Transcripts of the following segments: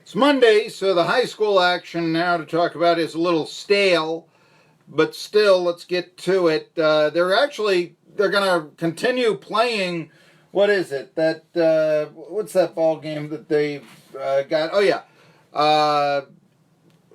It's Monday, so the high school action now to talk about is a little stale, but still, let's get to it. They're going to continue playing, what is it? What's that ball game that they've got? Oh, yeah.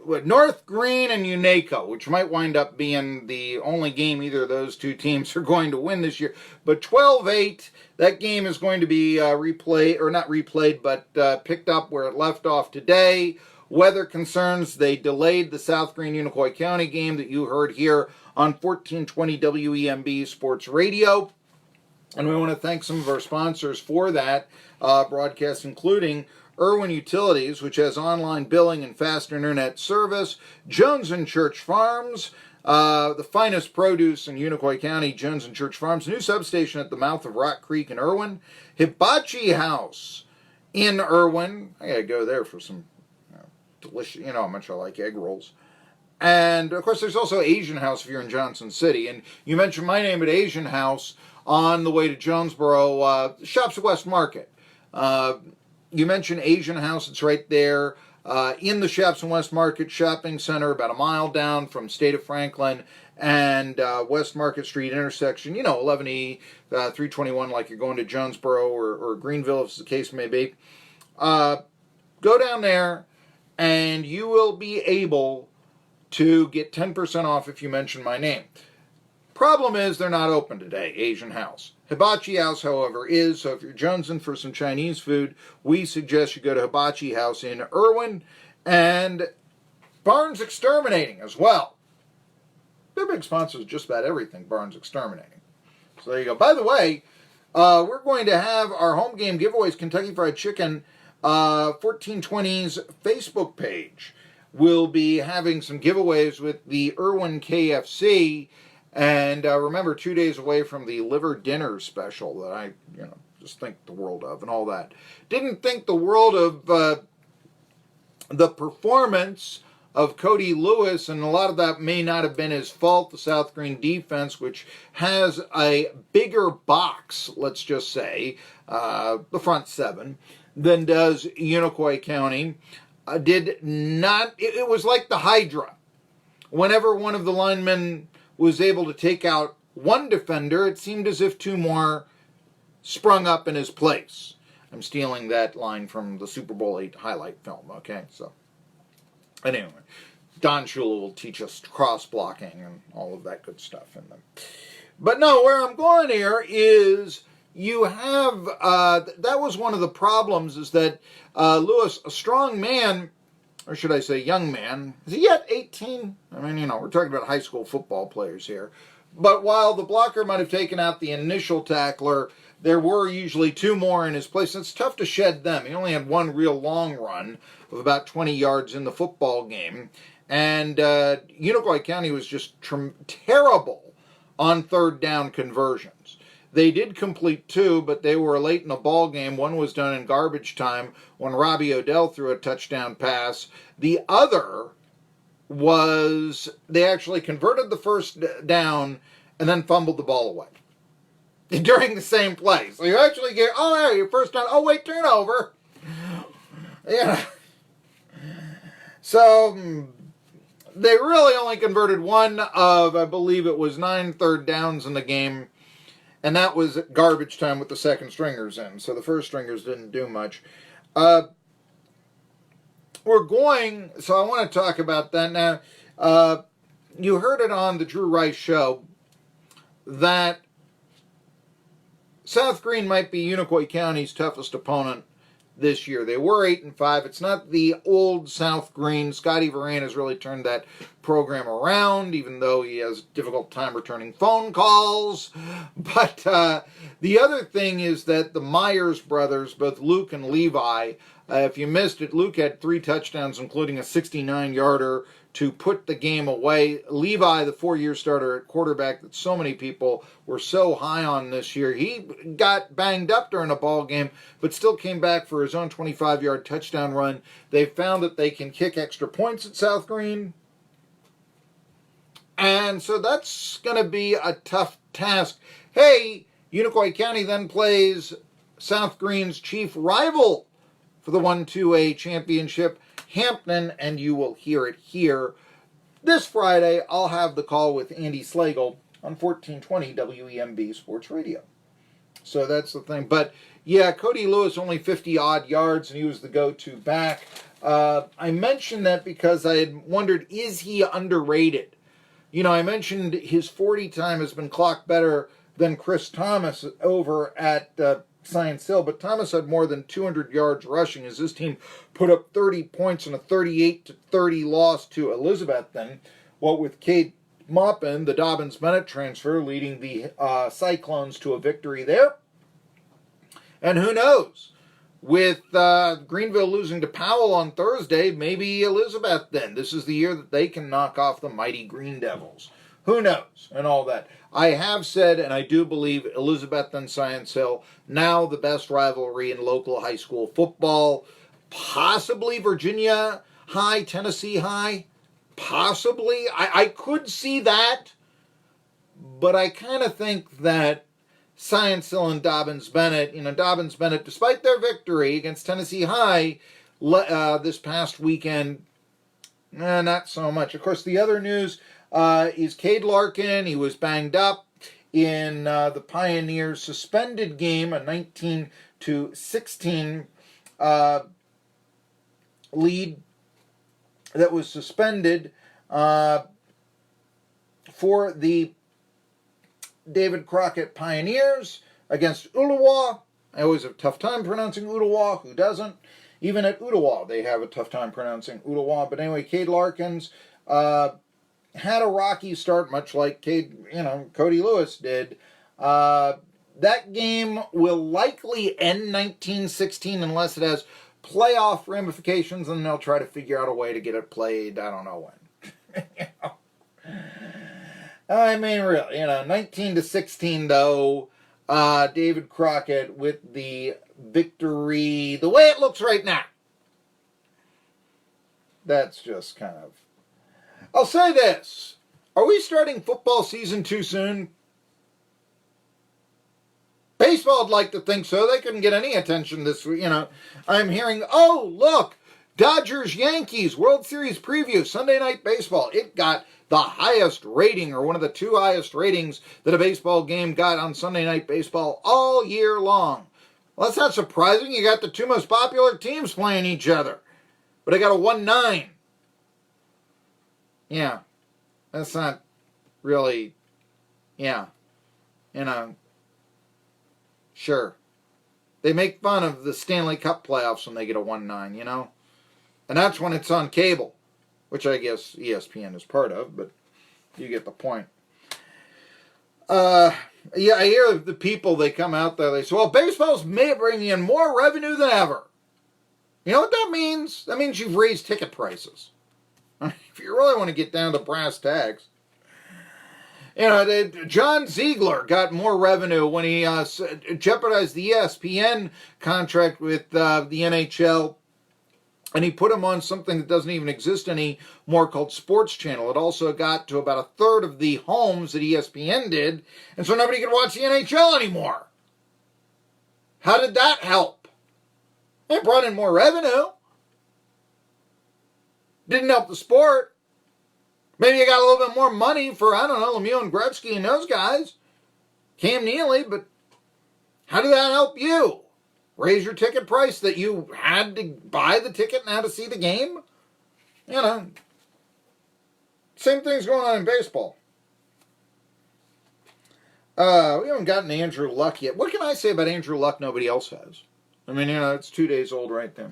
North Green and Unaco, which might wind up being the only game either of those two teams are going to win this year. But 12-8, that game is going to be replayed, or not replayed, but picked up where it left off today. Weather concerns, they delayed the South Green Unicoi County game that you heard here on 1420 WEMB Sports Radio. And we want to thank some of our sponsors for that broadcast, including Irwin Utilities, which has online billing and fast internet service, Jones and Church Farms, the finest produce in Unicoi County, Jones and Church Farms, new substation at the mouth of Rock Creek in Irwin, Hibachi House in Irwin. I gotta go there for some delicious, you know how much I like egg rolls. And of course, there's also Asian House if you're in Johnson City. And you mentioned my name at Asian House on the way to Jonesboro, shops at West Market. You mentioned Asian House, it's right there in the Shops and West Market Shopping Center, about a mile down from State of Franklin and West Market Street intersection, 11E, 321, like you're going to Jonesboro or Greenville, if the case may be. Go down there, and you will be able to get 10% off if you mention my name. Problem is, they're not open today, Asian House. Hibachi House, however, is, so if you're jonesing for some Chinese food, we suggest you go to Hibachi House in Irwin, and Barnes Exterminating as well. They're big sponsors of just about everything, Barnes Exterminating. So there you go. By the way, we're going to have our home game giveaways, Kentucky Fried Chicken, 1420's Facebook page. We'll be having some giveaways with the Irwin KFC. And remember, 2 days away from the liver dinner special that I, just think the world of and all that. Didn't think the world of the performance of Kody Lewis, and a lot of that may not have been his fault, the South Green defense, which has a bigger box, let's just say, the front seven, than does Unicoi County. It was like the Hydra. Whenever one of the linemen was able to take out one defender, it seemed as if two more sprung up in his place. I'm stealing that line from the Super Bowl VIII highlight film, okay? So, anyway, Don Shula will teach us cross-blocking and all of that good stuff in them. But no, where I'm going here is you have, that was one of the problems, is that Lewis, a strong man, or should I say young man, is he yet 18? I mean, we're talking about high school football players here. But while the blocker might have taken out the initial tackler, there were usually two more in his place. It's tough to shed them. He only had one real long run of about 20 yards in the football game. And Unicoi County was just terrible on third down conversions. They did complete two, but they were late in the ball game. One was done in garbage time when Robbie Odell threw a touchdown pass. The other was they actually converted the first down and then fumbled the ball away during the same play. So you actually get, your first down. Oh, wait, turnover. Yeah. So they really only converted one of, I believe it was 9 third downs in the game. And that was garbage time with the second stringers in. So the first stringers didn't do much. So I want to talk about that now. You heard it on the Drew Rice show that South Green might be Unicoi County's toughest opponent this year. They were 8-5. It's not the old South Green. Scotty Varane has really turned that program around, even though he has a difficult time returning phone calls. But the other thing is that the Myers brothers, both Luke and Levi, if you missed it, Luke had 3 touchdowns, including a 69-yarder to put the game away. Levi, the 4-year starter at quarterback that so many people were so high on this year, he got banged up during a ball game, but still came back for his own 25-yard touchdown run. They found that they can kick extra points at South Green. And so that's going to be a tough task. Hey, Unicoi County then plays South Green's chief rival for the 1-2A championship. Hampton, and you will hear it here. This Friday, I'll have the call with Andy Slagle on 1420 WEMB Sports Radio. So that's the thing. But, yeah, Kody Lewis, only 50-odd yards, and he was the go-to back. I mentioned that because I had wondered, is he underrated? You know, I mentioned his 40 time has been clocked better than Chris Thomas over at Science Hill, but Thomas had more than 200 yards rushing as his team put up 30 points in a 38-30 loss to Elizabethton. What with Cade Maupin, the Dobbins-Bennett transfer, leading the Cyclones to a victory there. And who knows? With Greenville losing to Powell on Thursday, maybe Elizabethton. This is the year that they can knock off the mighty Green Devils. Who knows? And all that. I have said, and I do believe, Elizabethton Science Hill, now the best rivalry in local high school football. Possibly Virginia High, Tennessee High. Possibly. I could see that. But I kind of think that Science Hill and Dobbins-Bennett, Dobbins-Bennett, despite their victory against Tennessee High this past weekend, not so much. Of course, the other news is Cade Larkin. He was banged up in the Pioneers' suspended game, a 19-16 lead that was suspended for the David Crockett Pioneers against Ooltewah. I always have a tough time pronouncing Ooltewah. Who doesn't? Even at Ooltewah, they have a tough time pronouncing Ooltewah. But anyway, Cade Larkins had a rocky start, much like Kody Lewis did. That game will likely end 19-16 unless it has playoff ramifications, and they'll try to figure out a way to get it played. I don't know when. I mean, really, 19-16 though. David Crockett with the victory, the way it looks right now. That's just kind of. I'll say this: are we starting football season too soon? Baseball would like to think so. They couldn't get any attention this week. I'm hearing, oh, look, Dodgers-Yankees World Series preview, Sunday Night Baseball. It got the highest rating, or one of the two highest ratings that a baseball game got on Sunday Night Baseball all year long. Well, that's not surprising. You got the two most popular teams playing each other. But I got a 1-9. Yeah. That's not really, sure. They make fun of the Stanley Cup playoffs when they get a 1-9, And that's when it's on cable, which I guess ESPN is part of, but you get the point. I hear the people, they come out there, they say, well, baseball's bringing in more revenue than ever. You know what that means? That means you've raised ticket prices. If you really want to get down to brass tacks. John Ziegler got more revenue when he jeopardized the ESPN contract with the NHL, and he put him on something that doesn't even exist anymore called Sports Channel. It also got to about a third of the homes that ESPN did, and so nobody could watch the NHL anymore. How did that help? It brought in more revenue. Didn't help the sport. Maybe you got a little bit more money for, Lemieux and Gretzky and those guys. Cam Neely, but how did that help you? Raise your ticket price that you had to buy the ticket now to see the game? Same thing's going on in baseball. We haven't gotten to Andrew Luck yet. What can I say about Andrew Luck nobody else has? I mean, it's 2 days old right there.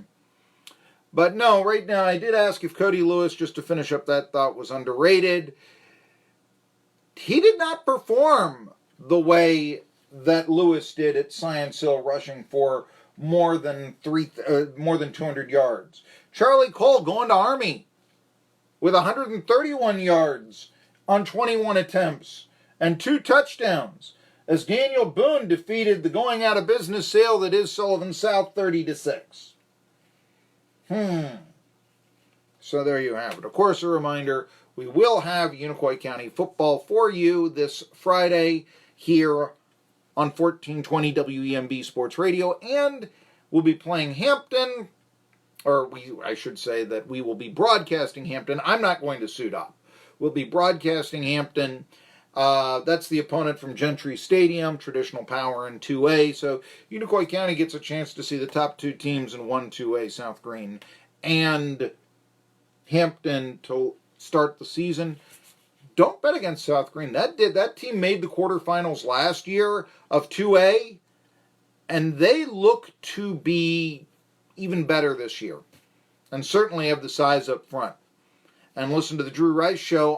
But no, right now, I did ask if Kody Lewis, just to finish up that thought, was underrated. He did not perform the way that Lewis did at Science Hill, rushing for more than 200 yards. Charlie Cole going to Army with 131 yards on 21 attempts and 2 touchdowns, as Daniel Boone defeated the going out of business sale that is Sullivan South 30-6. So there you have it. Of course, a reminder, we will have Unicoi County football for you this Friday here on 1420 WEMB Sports Radio, and we'll be playing Hampton I should say that we will be broadcasting Hampton. I'm not going to suit up. We'll be broadcasting Hampton. That's the opponent from Gentry Stadium, traditional power in 2A. So Unicoi County gets a chance to see the top two teams in 1-2A, South Green and Hampton, to start the season. Don't bet against South Green. That team made the quarterfinals last year of 2A, and they look to be even better this year, and certainly have the size up front. And listen to the Drew Rice Show